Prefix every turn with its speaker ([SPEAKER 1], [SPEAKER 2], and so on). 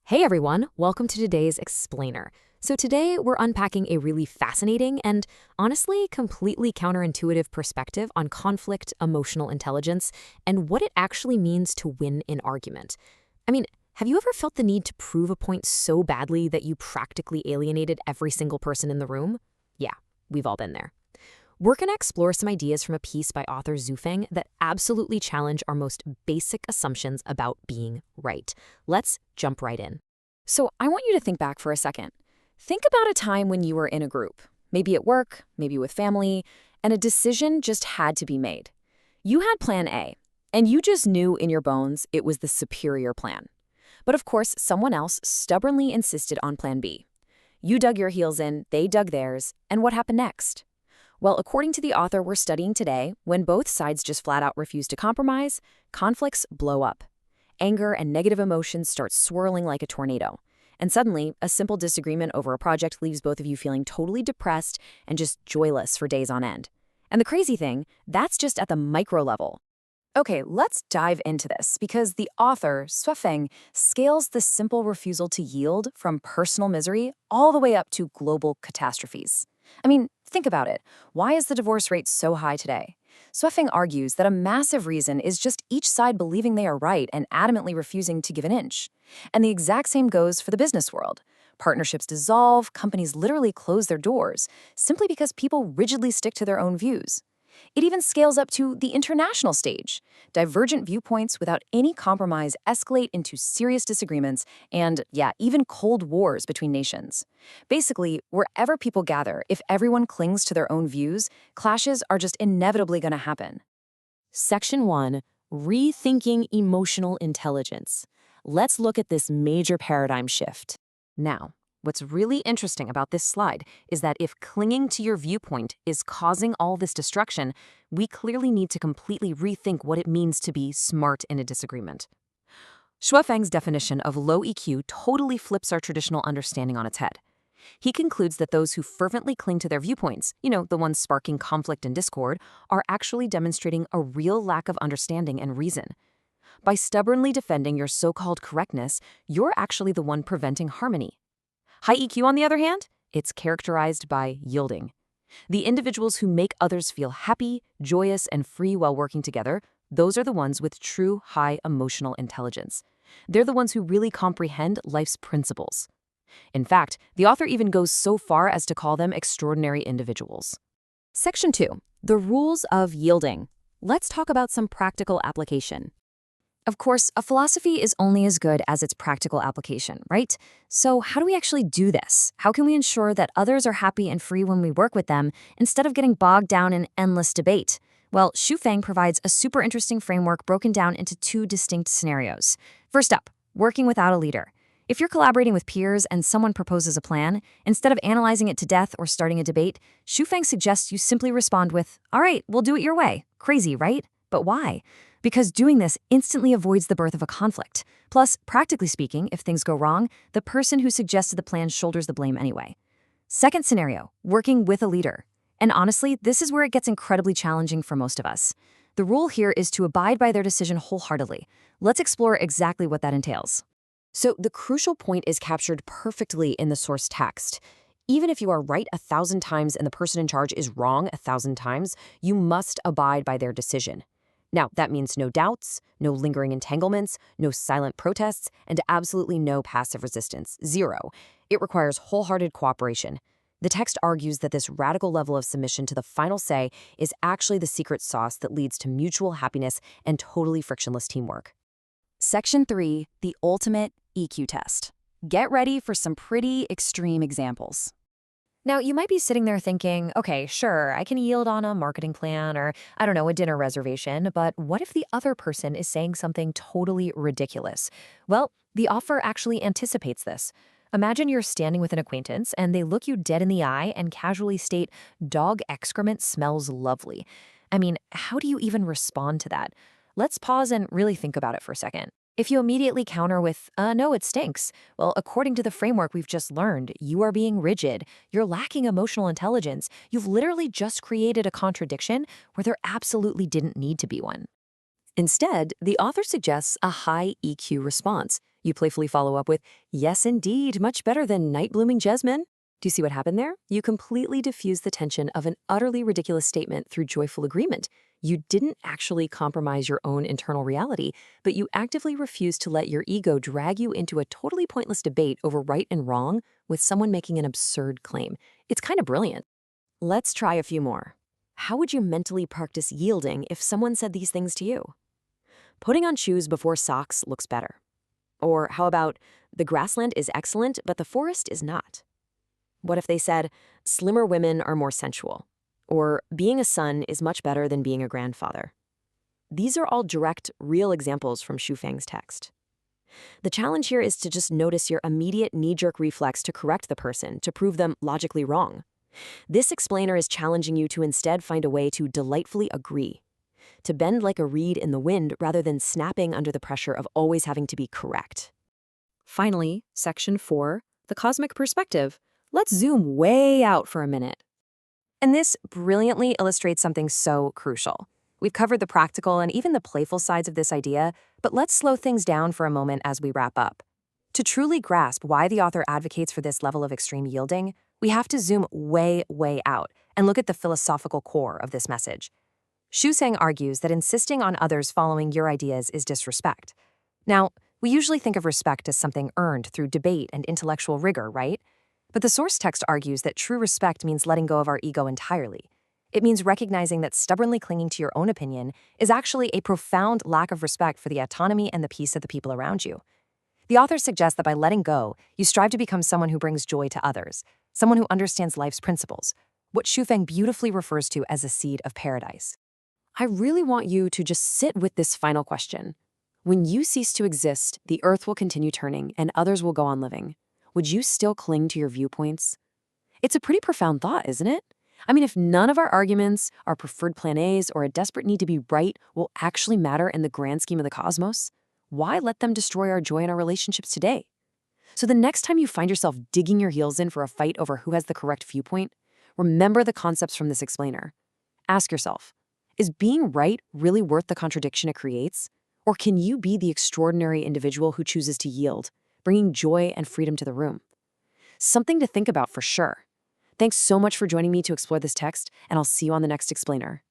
[SPEAKER 1] Hey everyone, welcome to today's Explainer. So today we're unpacking a really fascinating and honestly completely counterintuitive perspective on conflict, emotional intelligence, and what it actually means to win an argument. I mean, have you ever felt the need to prove a point so badly that you practically alienated every single person in the room? Yeah, we've all been there. We're going to explore some ideas from a piece by author Zufeng that absolutely challenge our most basic assumptions about being right. Let's jump right in.
[SPEAKER 2] So I want you to think back for a second. Think about a time when you were in a group, maybe at work, maybe with family, and a decision just had to be made. You had plan A, and you just knew in your bones it was the superior plan. But of course, someone else stubbornly insisted on plan B. You dug your heels in, they dug theirs, and what happened next? Well, according to the author we're studying today, when both sides just flat out refuse to compromise, conflicts blow up. Anger and negative emotions start swirling like a tornado. And suddenly, a simple disagreement over a project leaves both of you feeling totally depressed and just joyless for days on end. And the crazy thing, that's just at the micro level. Okay, let's dive into this because the author, Zufeng, scales the simple refusal to yield from personal misery all the way up to global catastrophes. I mean, think about it. Why is the divorce rate so high today? Zufeng argues that a massive reason is just each side believing they are right and adamantly refusing to give an inch. And the exact same goes for the business world. Partnerships dissolve, companies literally close their doors, simply because people rigidly stick to their own views. It even scales up to the international stage. Divergent viewpoints without any compromise escalate into serious disagreements and, even cold wars between nations. Basically, wherever people gather, if everyone clings to their own views, clashes are just inevitably going to happen.
[SPEAKER 1] Section 1, Rethinking Emotional Intelligence. Let's look at this major paradigm shift.
[SPEAKER 2] Now, what's really interesting about this slide is that if clinging to your viewpoint is causing all this destruction, we clearly need to completely rethink what it means to be smart in a disagreement. Zufeng's definition of low EQ totally flips our traditional understanding on its head. He concludes that those who fervently cling to their viewpoints, the ones sparking conflict and discord, are actually demonstrating a real lack of understanding and reason. By stubbornly defending your so-called correctness, you're actually the one preventing harmony. High EQ, on the other hand, it's characterized by yielding. The individuals who make others feel happy, joyous, and free while working together, those are the ones with true high emotional intelligence. They're the ones who really comprehend life's principles. In fact, the author even goes so far as to call them extraordinary individuals.
[SPEAKER 1] Section 2, The Rules of Yielding. Let's talk about some practical application.
[SPEAKER 2] Of course, a philosophy is only as good as its practical application, right? So how do we actually do this? How can we ensure that others are happy and free when we work with them instead of getting bogged down in endless debate? Well, Zufeng provides a super interesting framework broken down into two distinct scenarios. First up, working without a leader. If you're collaborating with peers and someone proposes a plan, instead of analyzing it to death or starting a debate, Zufeng suggests you simply respond with, "All right, we'll do it your way." Crazy, right? But why? Because doing this instantly avoids the birth of a conflict. Plus, practically speaking, if things go wrong, the person who suggested the plan shoulders the blame anyway. Second scenario, working with a leader. And honestly, this is where it gets incredibly challenging for most of us. The rule here is to abide by their decision wholeheartedly. Let's explore exactly what that entails. So the crucial point is captured perfectly in the source text. Even if you are right 1,000 times and the person in charge is wrong 1,000 times, you must abide by their decision. Now, that means no doubts, no lingering entanglements, no silent protests, and absolutely no passive resistance. Zero. It requires wholehearted cooperation. The text argues that this radical level of submission to the final say is actually the secret sauce that leads to mutual happiness and totally frictionless teamwork. Section 3, the ultimate EQ test. Get ready for some pretty extreme examples. Now, you might be sitting there thinking, okay, sure, I can yield on a marketing plan or, a dinner reservation, but what if the other person is saying something totally ridiculous? Well, the offer actually anticipates this. Imagine you're standing with an acquaintance and they look you dead in the eye and casually state, "Dog excrement smells lovely." I mean, how do you even respond to that? Let's pause and really think about it for a second. If you immediately counter with, "No, it stinks," well, according to the framework we've just learned, you are being rigid, you're lacking emotional intelligence, you've literally just created a contradiction where there absolutely didn't need to be one. Instead, the author suggests a high EQ response.
[SPEAKER 1] You playfully follow up with, yes, indeed, much better than night-blooming jasmine. Do you see what happened there? You completely diffuse the tension of an utterly ridiculous statement through joyful agreement. You didn't actually compromise your own internal reality, but you actively refused to let your ego drag you into a totally pointless debate over right and wrong with someone making an absurd claim. It's kind of brilliant. Let's try a few more. How would you mentally practice yielding if someone said these things to you? Putting on shoes before socks looks better. Or how about, the grassland is excellent, but the forest is not? What if they said, slimmer women are more sensual? Or being a son is much better than being a grandfather? These are all direct, real examples from Xu text. The challenge here is to just notice your immediate knee-jerk reflex to correct the person, to prove them logically wrong. This explainer is challenging you to instead find a way to delightfully agree, to bend like a reed in the wind rather than snapping under the pressure of always having to be correct. Finally, section 4, the cosmic perspective. Let's zoom way out for a minute.
[SPEAKER 2] And this brilliantly illustrates something so crucial. We've covered the practical and even the playful sides of this idea, but let's slow things down for a moment as we wrap up. To truly grasp why the author advocates for this level of extreme yielding, we have to zoom way, way out and look at the philosophical core of this message. Xu argues that insisting on others following your ideas is disrespect. Now, we usually think of respect as something earned through debate and intellectual rigor, right? But the source text argues that true respect means letting go of our ego entirely. It means recognizing that stubbornly clinging to your own opinion is actually a profound lack of respect for the autonomy and the peace of the people around you. The author suggests that by letting go, you strive to become someone who brings joy to others, someone who understands life's principles, what Xu beautifully refers to as a seed of paradise.
[SPEAKER 1] I really want you to just sit with this final question. When you cease to exist, the earth will continue turning and others will go on living. Would you still cling to your viewpoints? It's a pretty profound thought, isn't it? I mean, if none of our arguments, our preferred plan A's, or a desperate need to be right will actually matter in the grand scheme of the cosmos, why let them destroy our joy in our relationships today? So the next time you find yourself digging your heels in for a fight over who has the correct viewpoint, remember the concepts from this explainer. Ask yourself, is being right really worth the contradiction it creates? Or can you be the extraordinary individual who chooses to yield, bringing joy and freedom to the room? Something to think about for sure. Thanks so much for joining me to explore this text, and I'll see you on the next explainer.